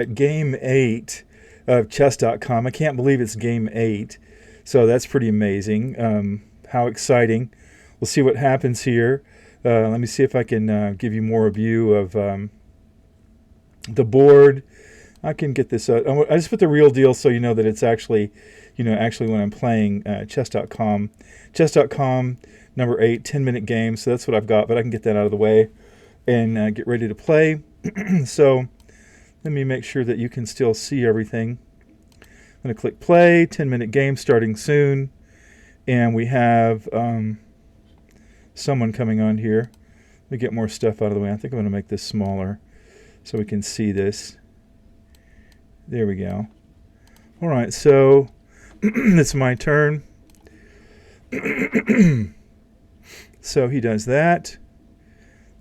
At game 8 of chess.com. I can't believe it's game 8. So that's pretty amazing. How exciting. We'll see what happens here. Let me see if I can give you more view of the board. I can get this. I just put the real deal so you know that it's actually, actually when I'm playing chess.com. Chess.com, number 8, 10-minute game. So that's what I've got, but I can get that out of the way and get ready to play. So let me make sure that you can still see everything. I'm going to click play, 10-minute game starting soon. And we have someone coming on here. Let me get more stuff out of the way. I think I'm going to make this smaller so we can see this. There we go. All right, so it's my turn. So he does that.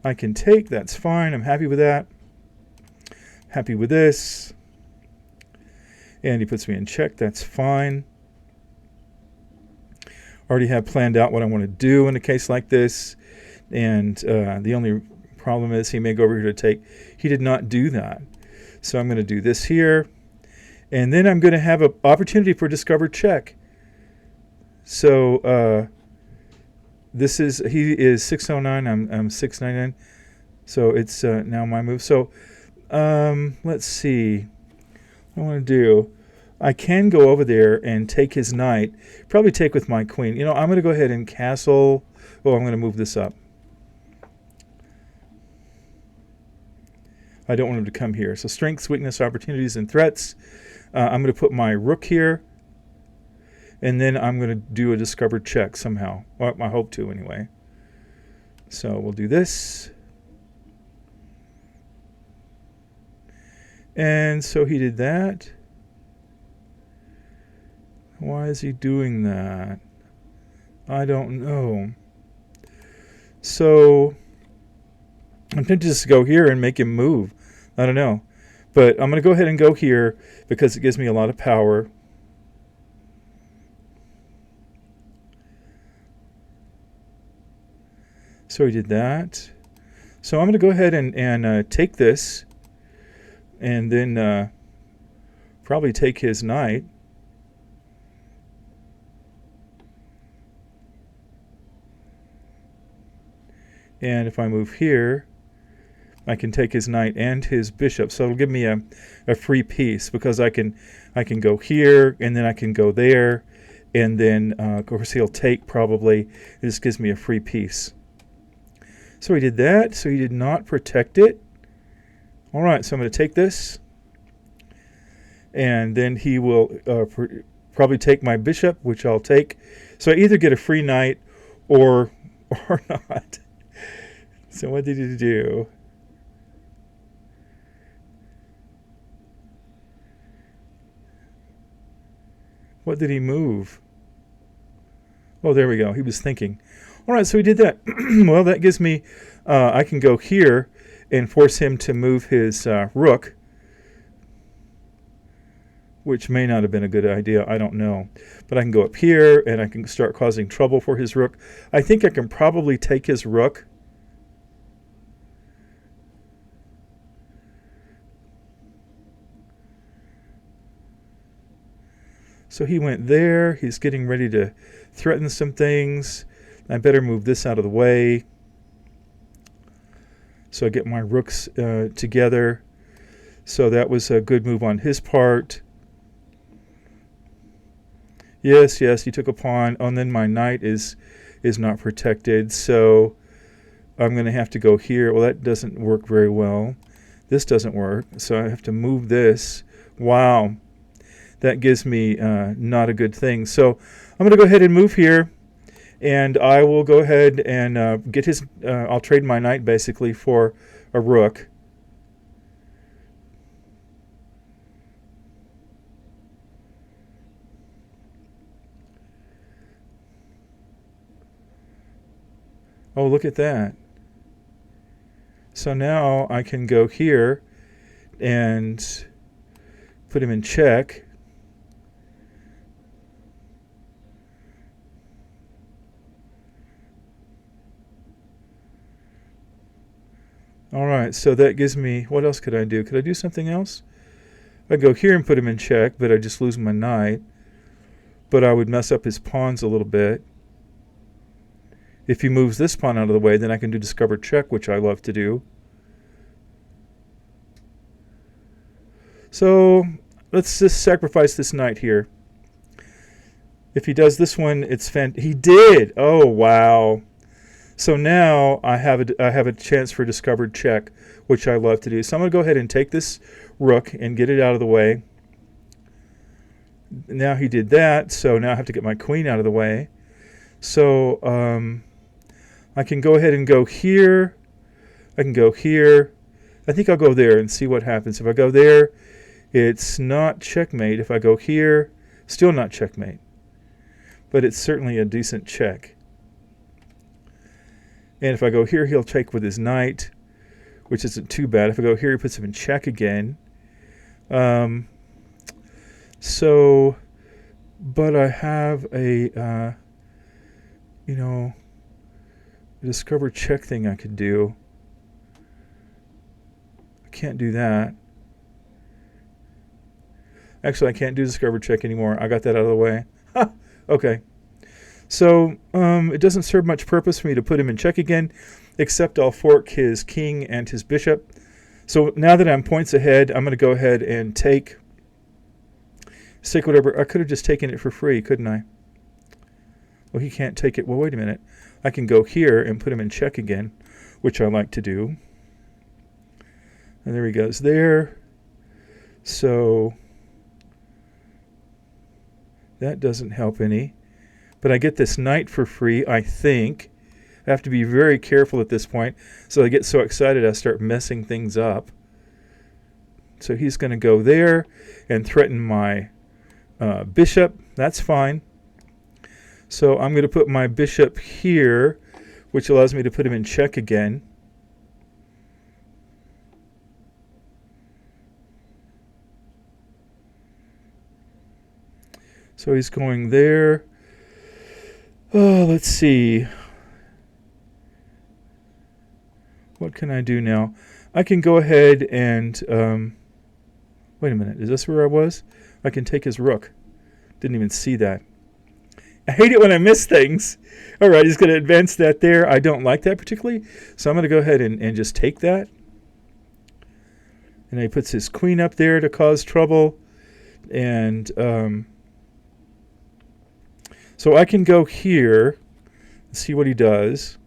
I can take, that's fine. I'm happy with that. Happy with this. And he puts me in check, that's fine. Already have planned out what I want to do in a case like this. And the only problem is he may go over here to take. He did not do that. So I'm going to do this here. And then I'm going to have an opportunity for discovered check. So he is 609, I'm 699. So it's now my move. So let's see. What I want to do. I can go over there and take his knight. Probably take with my queen. I'm going to go ahead and castle. Oh, I'm going to move this up. I don't want him to come here. So strengths, weakness, opportunities, and threats. I'm going to put my rook here. And then I'm going to do a discovered check somehow. Well, I hope to anyway. So we'll do this. And so he did that. Why is he doing that? I don't know. So I'm tempted to just go here and make him move. I don't know. But I'm going to go ahead and go here because it gives me a lot of power. So he did that. So I'm going to go ahead and take this and then probably take his knight. And if I move here, I can take his knight and his bishop. So it'll give me a free piece because I can go here and then I can go there. And then, of course, he'll take probably. This gives me a free piece. So he did that. So he did not protect it. All right, so I'm going to take this. And then he will probably take my bishop, which I'll take. So I either get a free knight or not. So what did he do? What did he move? Oh, there we go. He was thinking. All right, so he did that. Well, that gives me, I can go here and force him to move his rook, which may not have been a good idea. I don't know. But I can go up here and I can start causing trouble for his rook. I think I can probably take his rook. So he went there. He's getting ready to threaten some things. I better move this out of the way. So I get my rooks together. So that was a good move on his part. Yes, he took a pawn. Oh, and then my knight is not protected. So I'm going to have to go here. Well, that doesn't work very well. This doesn't work. So I have to move this. Wow. That gives me not a good thing. So I'm going to go ahead and move here. And I will go ahead and get his... I'll trade my knight basically for a rook. Oh, look at that. So now I can go here and put him in check. All right, so that gives me, what else could I do? Could I do something else? I go here and put him in check, but I just lose my knight. But I would mess up his pawns a little bit. If he moves this pawn out of the way, then I can do discover check, which I love to do. So let's just sacrifice this knight here. If he does this one, it's he did. Oh wow! So now I have a chance for discovered check, which I love to do. So I'm going to go ahead and take this rook and get it out of the way. Now he did that, so now I have to get my queen out of the way. So I can go ahead and go here. I can go here. I think I'll go there and see what happens. If I go there, it's not checkmate. If I go here, still not checkmate. But it's certainly a decent check. And if I go here, he'll take with his knight, which isn't too bad. If I go here, he puts him in check again. But I have a, discover check thing I could do. I can't do that. Actually, I can't do discover check anymore. I got that out of the way. Okay. So it doesn't serve much purpose for me to put him in check again, except I'll fork his king and his bishop. So now that I'm points ahead, I'm going to go ahead and take whatever. I could have just taken it for free, couldn't I? Well, he can't take it. Well, wait a minute. I can go here and put him in check again, which I like to do. And there he goes there. So that doesn't help any. But I get this knight for free, I think. I have to be very careful at this point. So I get so excited I start messing things up. So he's going to go there and threaten my bishop. That's fine. So I'm going to put my bishop here, which allows me to put him in check again. So he's going there. Oh, let's see. What can I do now? I can go ahead and... wait a minute. Is this where I was? I can take his rook. Didn't even see that. I hate it when I miss things. All right, he's going to advance that there. I don't like that particularly. So I'm going to go ahead and just take that. And he puts his queen up there to cause trouble. And... so I can go here and see what he does.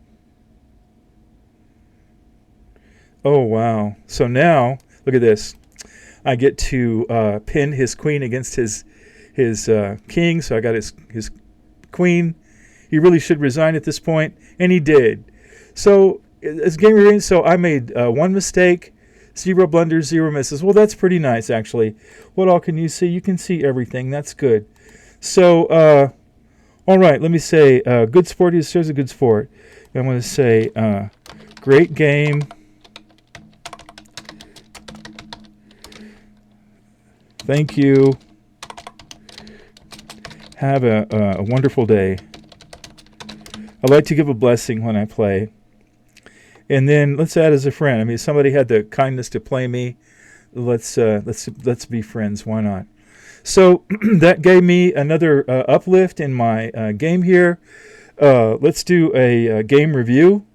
Oh, wow. So now, look at this. I get to pin his queen against his king. So I got his queen. He really should resign at this point, and he did. So as game remains, so I made one mistake, 0 blunders, 0 misses. Well, that's pretty nice, actually. What all can you see? You can see everything. That's good. So... all right, let me say, good sport. He shows a good sport. I'm going to say, great game. Thank you. Have a wonderful day. I like to give a blessing when I play. And then let's add as a friend. I mean, somebody had the kindness to play me. Let's be friends. Why not? So that gave me another uplift in my game here. Let's do a game review.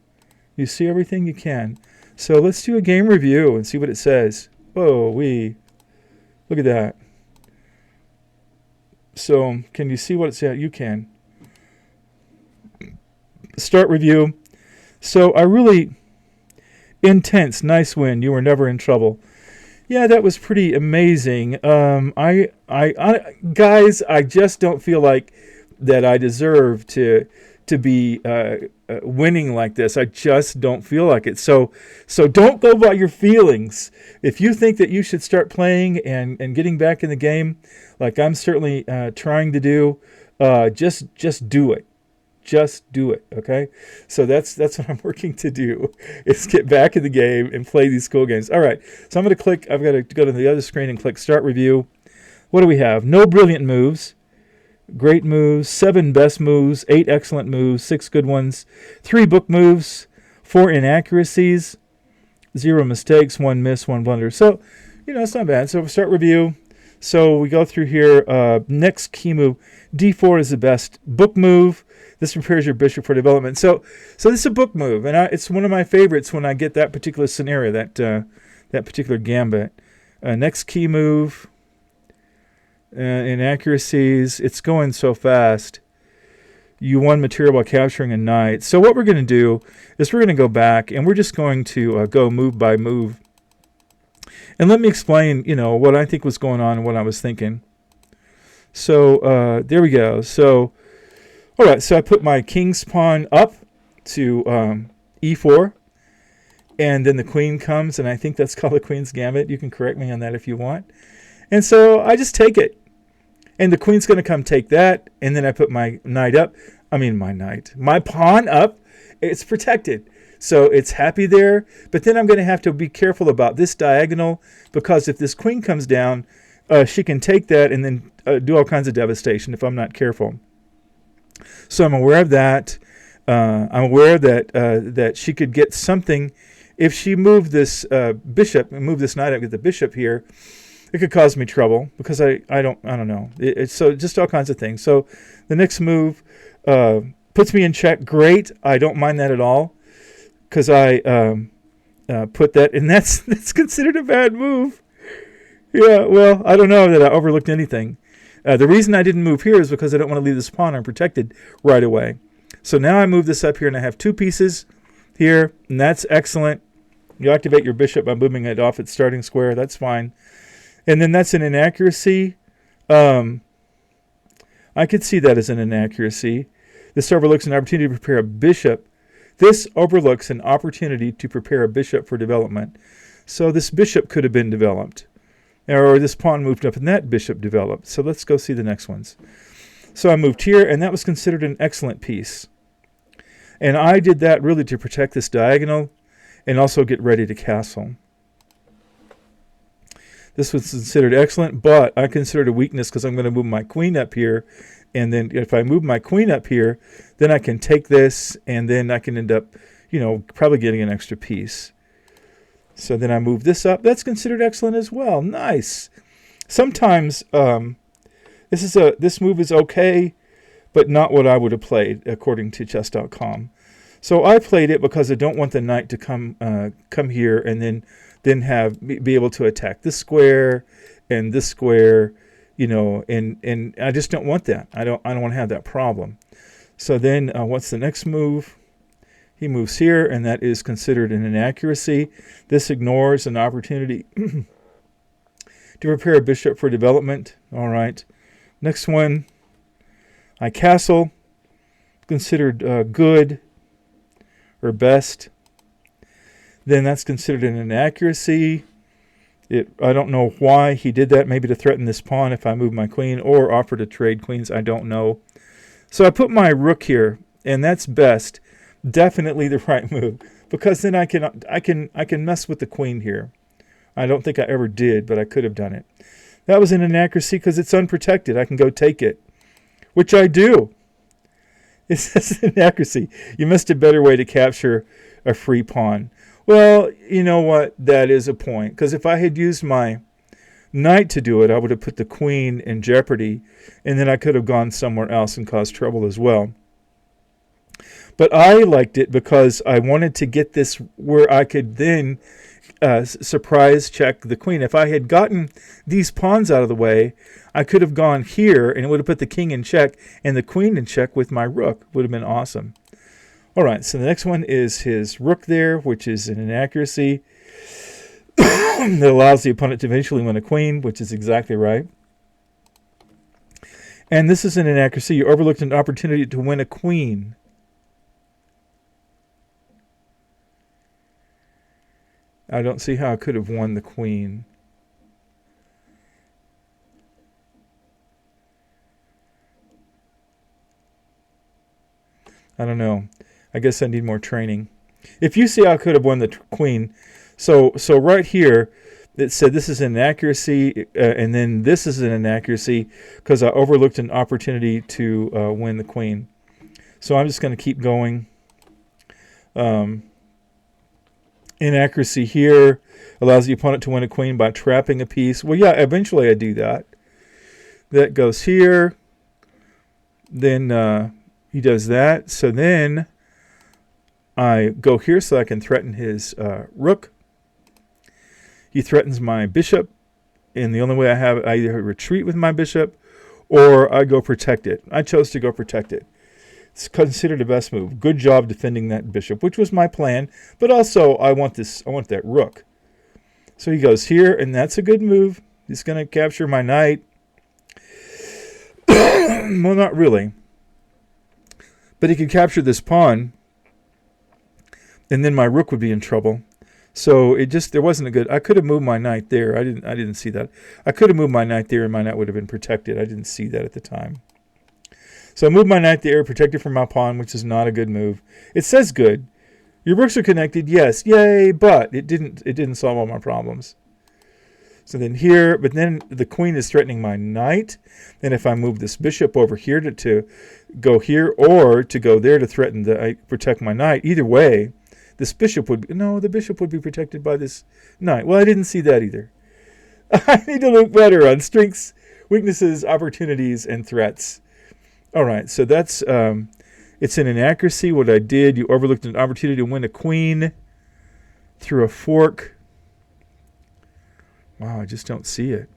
You see everything you can. So let's do a game review and see what it says. Whoa, look at that. So can you see what it says? You can. Start review. So I really intense, nice win. You were never in trouble. Yeah, that was pretty amazing. Guys, I just don't feel like that I deserve to be winning like this. I just don't feel like it. So don't go by your feelings. If you think that you should start playing and getting back in the game, like I'm certainly trying to do, just do it. Just do it, okay? So that's what I'm working to do, is get back in the game and play these cool games. All right, so I'm going to click. I've got to go to the other screen and click Start Review. What do we have? No brilliant moves, great moves, 7 best moves, 8 excellent moves, 6 good ones, 3 book moves, 4 inaccuracies, 0 mistakes, 1 miss, 1 blunder. So, it's not bad. So Start Review. So we go through here. Next key move, d4 is the best book move. This prepares your bishop for development. So this is a book move, and it's one of my favorites when I get that particular scenario, that particular gambit. Next key move, inaccuracies. It's going so fast. You won material while capturing a knight. So what we're going to do is we're going to go back, and we're just going to go move by move. And let me explain, what I think was going on and what I was thinking. So there we go. So, all right, so I put my king's pawn up to e4, and then the queen comes, and I think that's called the queen's gambit. You can correct me on that if you want. And so I just take it, and the queen's going to come take that, and then I put my my pawn up. It's protected. So it's happy there, but then I'm going to have to be careful about this diagonal, because if this queen comes down, she can take that and then do all kinds of devastation if I'm not careful. So I'm aware of that. I'm aware that she could get something if she moved this bishop and moved this knight up with the bishop here. It could cause me trouble because I don't know. It's so just all kinds of things. So the next move puts me in check. Great. I don't mind that at all, because I put that, and that's considered a bad move. Yeah, well, I don't know that I overlooked anything. The reason I didn't move here is because I don't want to leave this pawn unprotected right away. So now I move this up here, and I have two pieces here, and that's excellent. You activate your bishop by moving it off its starting square. That's fine. And then that's an inaccuracy. I could see that as an inaccuracy. This overlooks an opportunity to prepare a bishop. This overlooks an opportunity to prepare a bishop for development. So this bishop could have been developed, or this pawn moved up and that bishop developed. So let's go see the next ones. So I moved here, and that was considered an excellent piece. And I did that really to protect this diagonal and also get ready to castle. This was considered excellent, but I considered a weakness because I'm going to move my queen up here. And then if I move my queen up here, then I can take this, and then I can end up, probably getting an extra piece. So then I move this up. That's considered excellent as well. Nice. Sometimes this move is okay, but not what I would have played according to chess.com. So I played it because I don't want the knight to come here and then be able to attack this square and this square, and I just don't want that. I don't want to have that problem. So then what's the next move? He moves here, and that is considered an inaccuracy. This ignores an opportunity to prepare a bishop for development. All right. Next one, I castle, considered good or best. Then that's considered an inaccuracy. I don't know why he did that. Maybe to threaten this pawn if I move my queen, or offer to trade queens. I don't know. So I put my rook here, and that's best. Definitely the right move, because then I can mess with the queen here. I don't think I ever did, but I could have done it. That was an inaccuracy because it's unprotected. I can go take it, which I do. It's just an inaccuracy. You missed a better way to capture a free pawn. Well, you know what? That is a point, because if I had used my knight to do it, I would have put the queen in jeopardy, and then I could have gone somewhere else and caused trouble as well. But I liked it because I wanted to get this where I could then surprise check the queen. If I had gotten these pawns out of the way, I could have gone here, and it would have put the king in check and the queen in check with my rook. Would have been awesome. All right, so the next one is his rook there, which is an inaccuracy that allows the opponent to eventually win a queen, which is exactly right. And this is an inaccuracy. You overlooked an opportunity to win a queen. I don't see how I could have won the queen. I don't know. I guess I need more training. If you see how I could have won the queen, so right here, it said this is an inaccuracy, and then this is an inaccuracy because I overlooked an opportunity to win the queen. So I'm just going to keep going. Inaccuracy here allows the opponent to win a queen by trapping a piece. Well, yeah, eventually I do that. That goes here. Then he does that. So then I go here so I can threaten his rook. He threatens my bishop. And the only way I have it, I either retreat with my bishop or I go protect it. I chose to go protect it. It's considered the best move. Good job defending that bishop, which was my plan. But also, I want that rook. So he goes here, and that's a good move. He's going to capture my knight. Well, not really. But he could capture this pawn, and then my rook would be in trouble. So there wasn't a good. I could have moved my knight there. I didn't see that. I could have moved my knight there, and my knight would have been protected. I didn't see that at the time. So I moved my knight there, protected from my pawn, which is not a good move. It says good. Your rooks are connected, yes, yay, but it didn't solve all my problems. So then here, but then the queen is threatening my knight. Then if I move this bishop over here to go here, or to go there to threaten I protect my knight, either way, this bishop would be, no, the bishop would be protected by this knight. Well, I didn't see that either. I need to look better on strengths, weaknesses, opportunities, and threats. All right, so that's it's an inaccuracy. What I did, you overlooked an opportunity to win a queen through a fork. Wow, I just don't see it.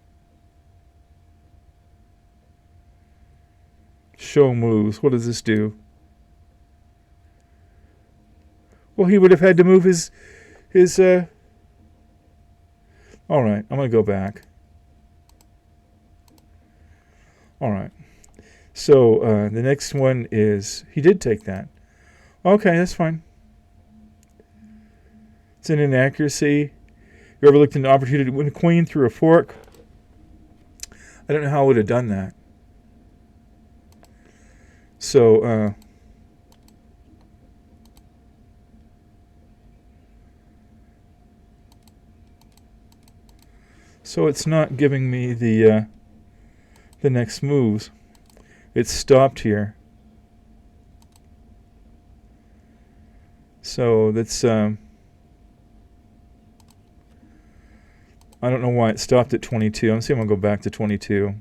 Show moves. What does this do? Well, he would have had to move his all right, I'm going to go back. All right. So the next one is, he did take that. Okay, that's fine. It's an inaccuracy. You overlooked an opportunity to win a queen through a fork. I don't know how I would have done that. So, so it's not giving me the next moves. It's stopped here. So that's I don't know why it stopped at 22. I'm going to go back to 22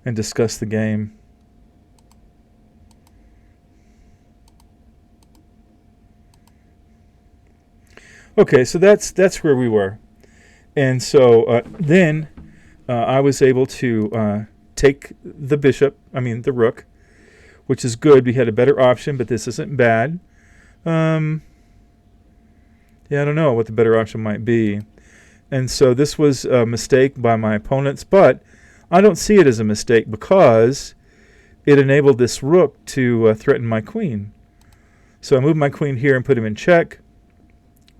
and discuss the game. Okay, so that's where we were. And so then I was able to take the the rook, which is good. We had a better option, but this isn't bad. Yeah, I don't know what the better option might be. And so this was a mistake by my opponents, but I don't see it as a mistake because it enabled this rook to threaten my queen. So I moved my queen here and put him in check.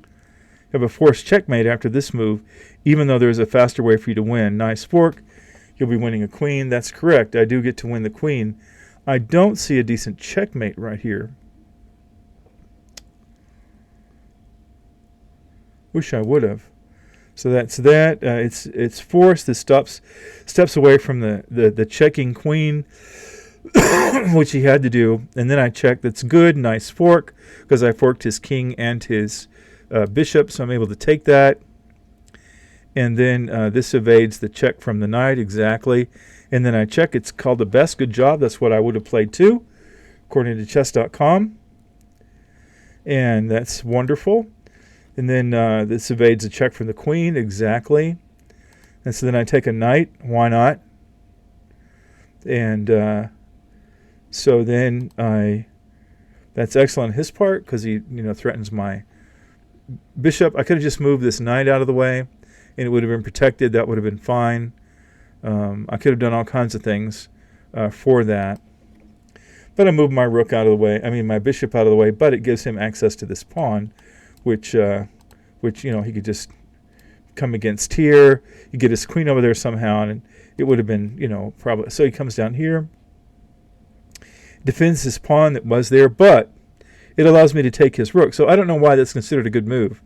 You have a forced checkmate after this move, even though there's a faster way for you to win. Nice fork. You'll be winning a queen. That's correct. I do get to win the queen. I don't see a decent checkmate right here. Wish I would have. So that's that. It's forced. This steps away from the checking queen, which he had to do. And then I check. That's good. Nice fork, because I forked his king and his bishop, so I'm able to take that. And then this evades the check from the knight, exactly. And then I check. It's called the best. Good job. That's what I would have played too, according to chess.com. And that's wonderful. And then this evades a check from the queen, exactly. And so then I take a knight. Why not? And so then that's excellent on his part, because he threatens my bishop. I could have just moved this knight out of the way, and it would have been protected. That would have been fine. I could have done all kinds of things for that. But I moved my rook out of the way. My bishop out of the way. But it gives him access to this pawn, which he could just come against here. You get his queen over there somehow, and it would have been probably. So he comes down here, defends his pawn that was there, but it allows me to take his rook. So I don't know why that's considered a good move.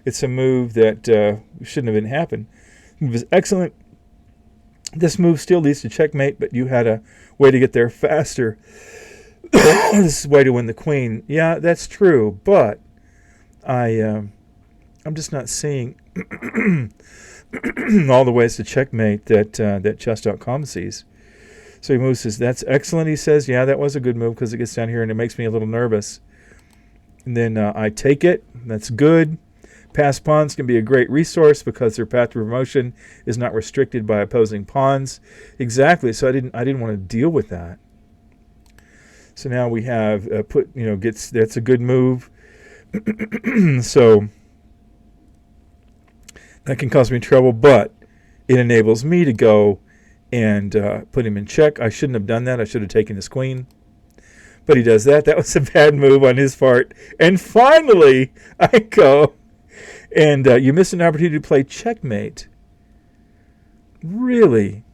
It's a move that shouldn't have been happened. The move is excellent. This move still leads to checkmate, but you had a way to get there faster. This is the way to win the queen. Yeah, that's true, but I'm just not seeing all the ways to checkmate that chess.com sees. So he moves, says, that's excellent. He says, yeah, that was a good move because it gets down here and it makes me a little nervous. And then I take it. That's good. Passed pawns can be a great resource because their path to promotion is not restricted by opposing pawns. Exactly. So I didn't want to deal with that. So now we have that's a good move. So that can cause me trouble, but it enables me to go and put him in check. I shouldn't have done that. I should have taken his queen. But he does that. That was a bad move on his part. And finally, I go, and you missed an opportunity to play checkmate. Really?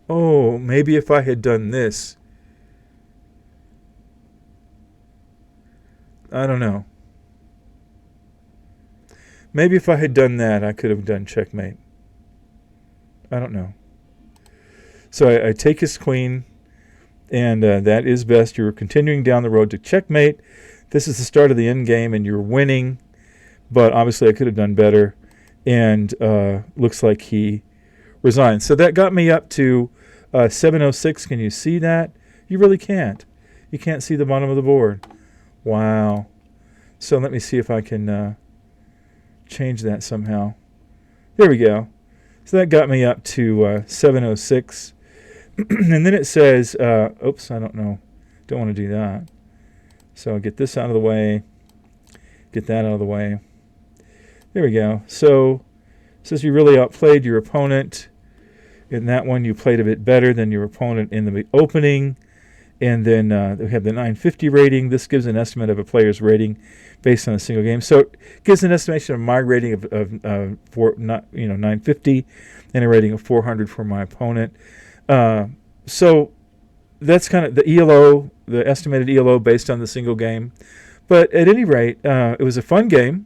Oh, maybe if I had done this. I don't know. Maybe if I had done that, I could have done checkmate. I don't know. So I take his queen, and that is best. You're continuing down the road to checkmate. This is the start of the end game, and you're winning. But obviously, I could have done better. And looks like he resigned. So that got me up to 706. Can you see that? You really can't. You can't see the bottom of the board. Wow. So let me see if I can change that somehow. There we go. So that got me up to 706. And then it says, oops, I don't know. Don't want to do that. So I'll get this out of the way. Get that out of the way. There we go. So it says you really outplayed your opponent. In that one, you played a bit better than your opponent in the opening. And then we have the 950 rating. This gives an estimate of a player's rating based on a single game. So it gives an estimation of my rating of 950 and a rating of 400 for my opponent. So that's kind of the ELO, the estimated ELO based on the single game. But at any rate, it was a fun game,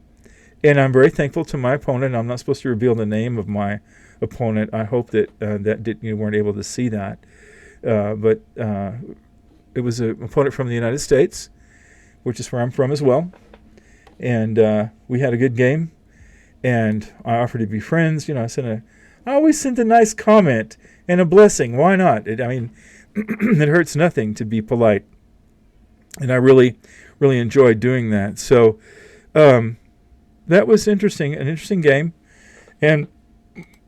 and I'm very thankful to my opponent. I'm not supposed to reveal the name of my opponent. I hope that you weren't able to see that. But it was an opponent from the United States, which is where I'm from as well. And we had a good game, and I offered to be friends. I always send a nice comment and a blessing. Why not? It hurts nothing to be polite. And I really, really enjoyed doing that. So that was interesting, an interesting game. And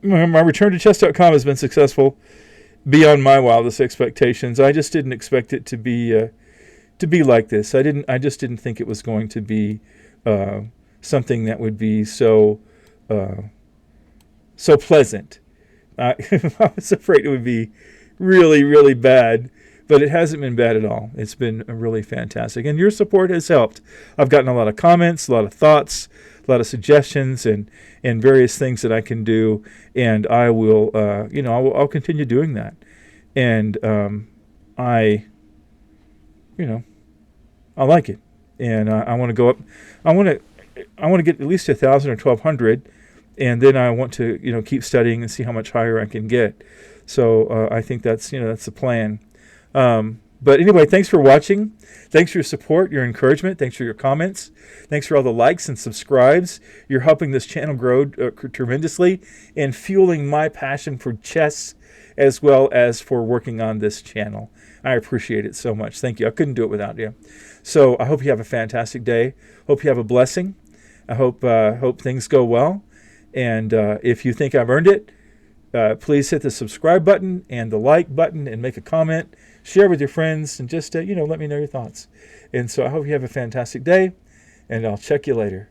my return to chess.com has been successful beyond my wildest expectations. I just didn't expect it to be like this. I just didn't think it was going to be something that would be so pleasant. I was afraid it would be really, really bad, but it hasn't been bad at all. It's been really fantastic, and your support has helped. I've gotten a lot of comments, a lot of thoughts, a lot of suggestions, and various things that I can do, and I will, I'll continue doing that. And I like it, and I want to go up. I want to get at least 1,000 or 1,200. And then I want to, keep studying and see how much higher I can get. So I think that's the plan. But anyway, thanks for watching. Thanks for your support, your encouragement. Thanks for your comments. Thanks for all the likes and subscribes. You're helping this channel grow tremendously and fueling my passion for chess as well as for working on this channel. I appreciate it so much. Thank you. I couldn't do it without you. So I hope you have a fantastic day. Hope you have a blessing. I hope things go well. And if you think I've earned it, please hit the subscribe button and the like button and make a comment. Share with your friends and just, let me know your thoughts. And so I hope you have a fantastic day, and I'll check you later.